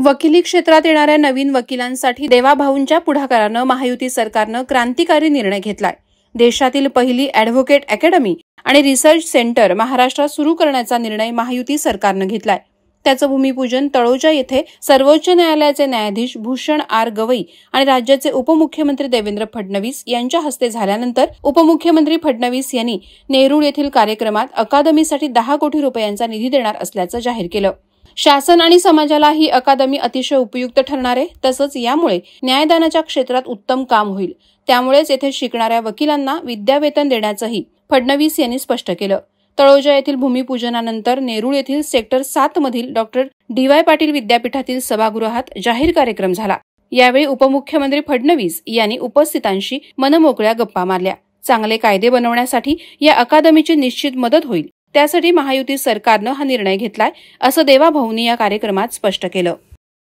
वकिली क्षेत्रात येणाऱ्या नवीन वकिलांसाठी देवाभाऊंच्या पुढाकारानं महायुती सरकारनं क्रांतिकारी निर्णय घेतलाय। देशातील पहिली ॲडव्होकेट अकॅडमी आणि रिसर्च सेंटर महाराष्ट्रात सुरू करण्याचा निर्णय महायुती सरकारनं घेतलाय। त्याचं भूमिपूजन तळोजा येथे सर्वोच्च न्यायालयाचे न्यायाधीश भूषण आर गवई आणि राज्याचे उपमुख्यमंत्री देवेंद्र फडणवीस यांच्या हस्ते झाल्यानंतर उपमुख्यमंत्री फडणवीस यांनी नेरूळ येथील कार्यक्रमात अकादमीसाठी 10 कोटी रुपयांचा निधी देणार असल्याचं जाहीर केलं। शासन आणि समाजाला ही अकादमी अतिशय उपयुक्त ठरणार आहे। तसंच यामुळे न्यायदानाच्या क्षेत्रात उत्तम काम होईल। त्यामुळेच येथे शिकणाऱ्या वकिलांना विद्यावेतन देण्याचंही फडणवीस यांनी स्पष्ट केलं। तळोजा येथील भूमिपूजनानंतर नेरूळ येथील सेक्टर 7 मधील डॉक्टर डी.वाय. पाटील विद्यापीठातील सभागृहात जाहीर कार्यक्रम झाला। यावेळी उपमुख्यमंत्री फडणवीस यांनी उपस्थितांशी मनमोकळ्या गप्पा मारल्या। चांगले कायदे बनवण्यासाठी या अकादमीची निश्चित मदत होईल। त्यासाठी महायुती सरकारनं हा निर्णय घेतलाय, असं देवाभाऊंनी या कार्यक्रमात स्पष्ट केलं।